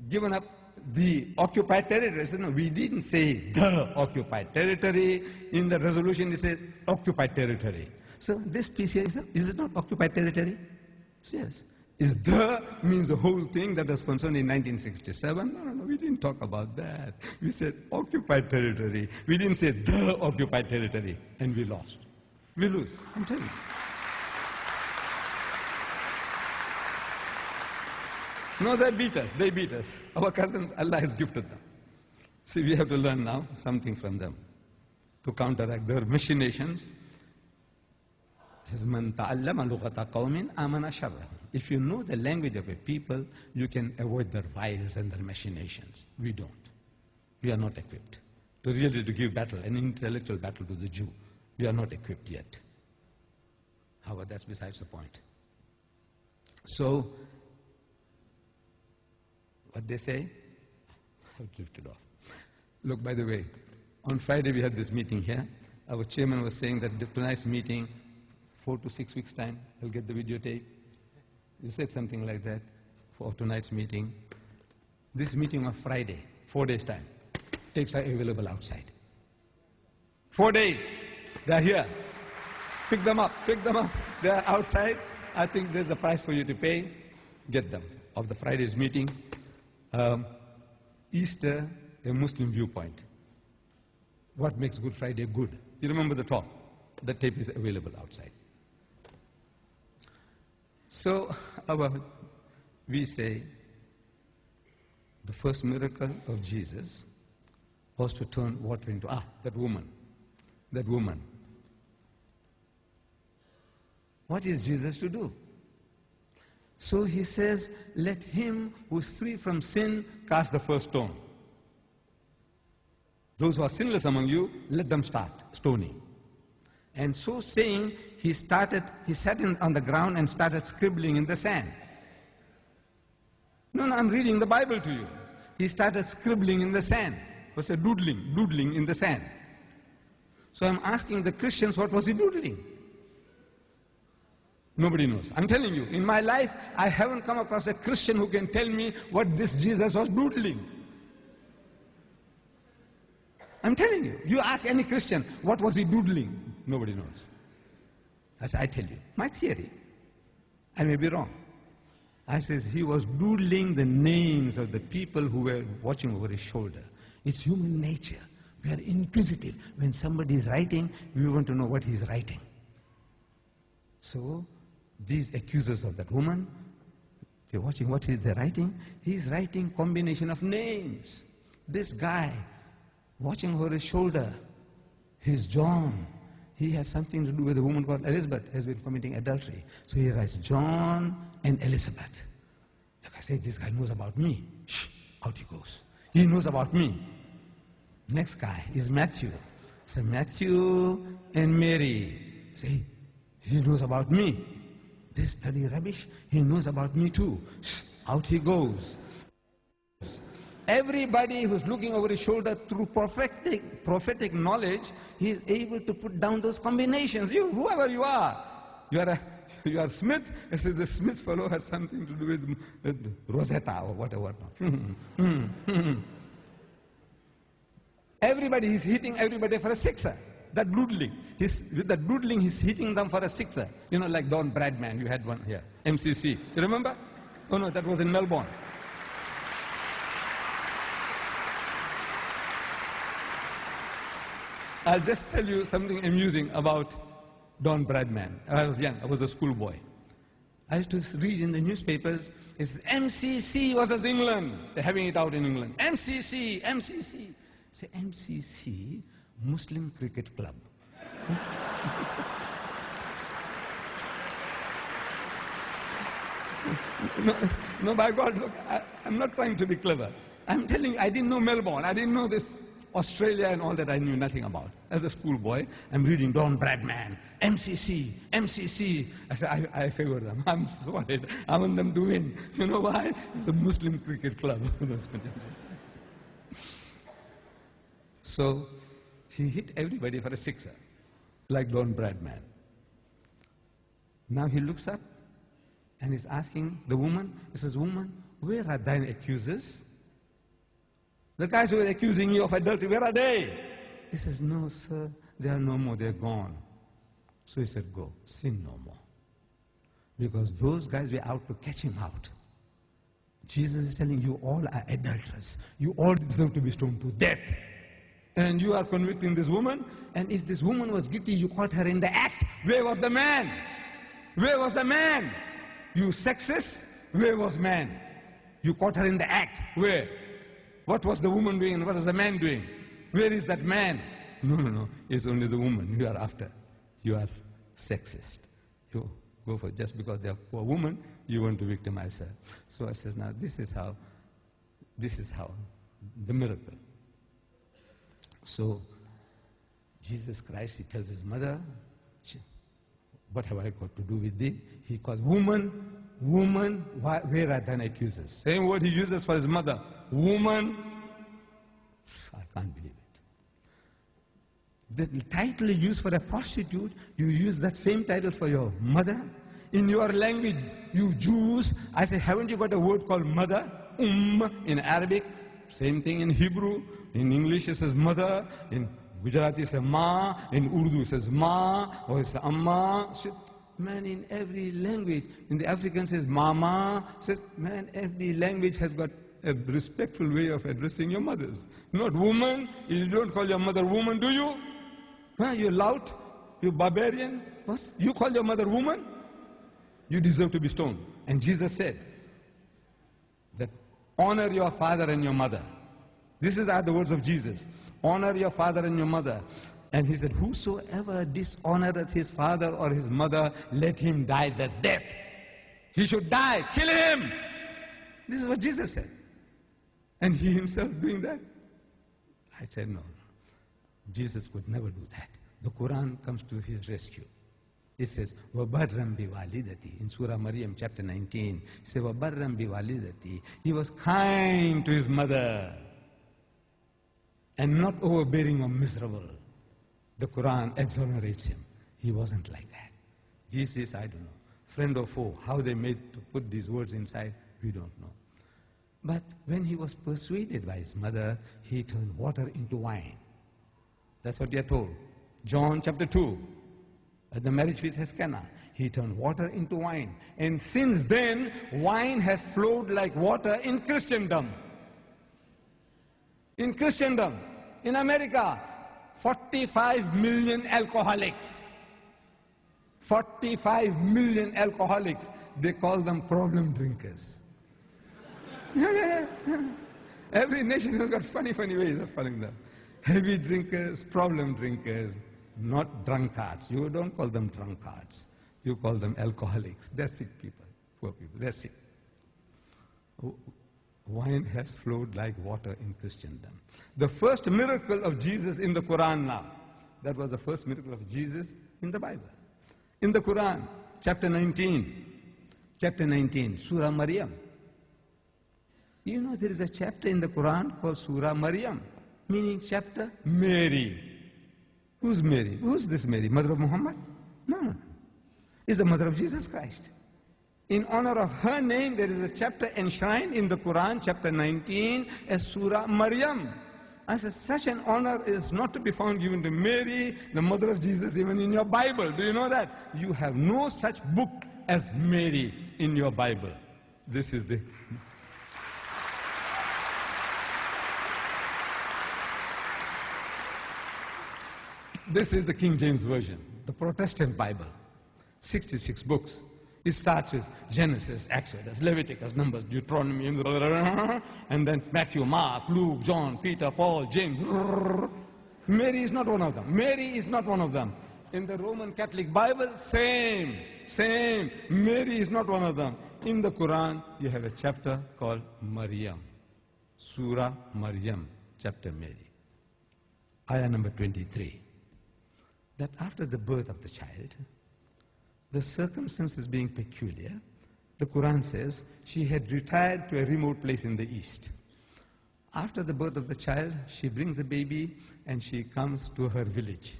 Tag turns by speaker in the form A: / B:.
A: given up the occupied territory. So, no, we didn't say the occupied territory. In the resolution, it says occupied territory. So this piece here, is it not occupied territory? Yes. Is the means the whole thing that was concerned in 1967? No, we didn't talk about that. We said occupied territory. We didn't say the occupied territory, and we lost. We lose, I'm telling you. No, they beat us, they beat us. Our cousins, Allah has gifted them. See, we have to learn now something from them to counteract their machinations. It says, "Man ta'allama lughata qawmin amana sharrahum." If you know the language of a people, you can avoid their vials and their machinations. We don't. We are not equipped to really to give battle, an intellectual battle to the Jew. We are not equipped yet. However, that's besides the point. So, what they say, I've drifted off. Look, by the way, on Friday we had this meeting here. Our chairman was saying that tonight's meeting, 4 to 6 weeks' time, I'll get the videotape. You said something like that for tonight's meeting. This meeting of Friday, 4 days' time. Tapes are available outside. 4 days, they're here. Pick them up, they're outside. I think there's a price for you to pay. Get them, of the Friday's meeting. Easter, a Muslim viewpoint. What makes Good Friday good? You remember the talk? The tape is available outside. So, we say the first miracle of Jesus was to turn water into, that woman. What is Jesus to do? So he says, let him who is free from sin cast the first stone. Those who are sinless among you, let them start stoning. And so saying, he sat on the ground and started scribbling in the sand. No, I'm reading the Bible to you. He started scribbling in the sand. It was a doodling in the sand. So I'm asking the Christians, what was he doodling? Nobody knows. I'm telling you, in my life, I haven't come across a Christian who can tell me what this Jesus was doodling. I'm telling you. You ask any Christian, what was he doodling? Nobody knows. I tell you, my theory. I may be wrong. I says he was doodling the names of the people who were watching over his shoulder. It's human nature. We are inquisitive. When somebody is writing, we want to know what he's writing. So, these accusers of that woman, they're watching what is they writing. He's writing combination of names. This guy, watching over his shoulder, he's John. He has something to do with a woman called Elizabeth, has been committing adultery. So he writes John and Elizabeth. The guy says, this guy knows about me. Shh, out he goes. He knows about me. Next guy is Matthew. So Matthew and Mary. Say, he knows about me. This bloody rubbish, he knows about me too. Shh, out he goes. Everybody who's looking over his shoulder through prophetic knowledge, he is able to put down those combinations. You, whoever you are Smith. I say the Smith fellow has something to do with Rosetta or whatever. Everybody is hitting everybody for a sixer. That doodling. With that doodling, he's hitting them for a sixer. You know, like Don Bradman, you had one here. MCC. You remember? Oh no, that was in Melbourne. I'll just tell you something amusing about Don Bradman. I was young, I was a schoolboy. I used to read in the newspapers, it's MCC versus England. They're having it out in England. MCC. Say, MCC, Muslim Cricket Club. No, by God, look, I'm not trying to be clever. I'm telling you, I didn't know Melbourne. I didn't know this Australia and all that. I knew nothing about. As a schoolboy, I'm reading Don Bradman, MCC. I said, I favor them. I'm worried. I want them to win. You know why? It's a Muslim cricket club. So, he hit everybody for a sixer, like Don Bradman. Now he looks up and he's asking the woman, he says, woman, where are thine accusers? The guys who were accusing you of adultery, where are they? He says, no, sir, they are no more, they're gone. So he said, go, sin no more. Because those guys were out to catch him out. Jesus is telling you all are adulterers. You all deserve to be stoned to death. And you are convicting this woman. And if this woman was guilty, you caught her in the act. Where was the man? Where was the man? You sexist, where was man? You caught her in the act. Where? What was the woman doing and what was the man doing? Where is that man? No, no, no. It's only the woman you are after. You are sexist. You go for just because they are poor woman, you want to victimize her. So I says, now this is how the miracle. So Jesus Christ, he tells his mother, what have I got to do with thee? He calls woman, where are thine accusers? Same word he uses for his mother, woman. I can't believe it. The title you use for a prostitute, you use that same title for your mother. In your language, you Jews, I say, haven't you got a word called mother? In Arabic, same thing in Hebrew. In English it says mother. In Gujarati it says ma. In Urdu it says ma, or it says amma. Man, in every language, in the African it says mama. Says, man, every language has got a respectful way of addressing your mothers. Not woman. You don't call your mother woman, do you? Huh? You lout? You barbarian? What? You call your mother woman? You deserve to be stoned. And Jesus said that honor your father and your mother. These are the words of Jesus. Honor your father and your mother. And he said, whosoever dishonoreth his father or his mother, let him die the death. He should die. Kill him. This is what Jesus said. And he himself doing that? I said, no. Jesus could never do that. The Quran comes to his rescue. It says, وَبَرًّا بِوَالِدَتِي. In Surah Maryam, chapter 19, it says, وَبَرًّا بِوَالِدَتِي. He was kind to his mother and not overbearing or miserable. The Quran exonerates him. He wasn't like that. Jesus, I don't know, friend or foe, how they made to put these words inside, we don't know. But when he was persuaded by his mother, he turned water into wine. That's what we are told. John chapter 2. At the marriage feast at Cana, he turned water into wine. And since then, wine has flowed like water in Christendom. In Christendom, in America, 45 million alcoholics. 45 million alcoholics. They call them problem drinkers. Every nation has got funny ways of calling them. Heavy drinkers, problem drinkers. Not drunkards. You don't call them drunkards. You call them alcoholics. They're sick people, poor people. They're sick. Wine has flowed like water in Christendom. The first miracle of Jesus in the Quran now. That was the first miracle of Jesus in the Bible. In the Quran, chapter 19, Surah Maryam. You know there is a chapter in the Quran called Surah Maryam, meaning chapter Mary. Who's Mary? Who's this Mary? Mother of Muhammad? No. It's the mother of Jesus Christ. In honor of her name, there is a chapter enshrined in the Quran, chapter 19, as Surah Maryam. I said, such an honor is not to be found given to Mary, the mother of Jesus, even in your Bible. Do you know that? You have no such book as Mary in your Bible. This is the... This is the King James Version, the Protestant Bible, 66 books. It starts with Genesis, Exodus, Leviticus, Numbers, Deuteronomy, and then Matthew, Mark, Luke, John, Peter, Paul, James. Mary is not one of them. Mary is not one of them. In the Roman Catholic Bible, same. Mary is not one of them. In the Quran, you have a chapter called Maryam, Surah Maryam, chapter Mary. Ayah number 23. That after the birth of the child, the circumstances being peculiar, the Quran says she had retired to a remote place in the east. After the birth of the child, she brings the baby and she comes to her village.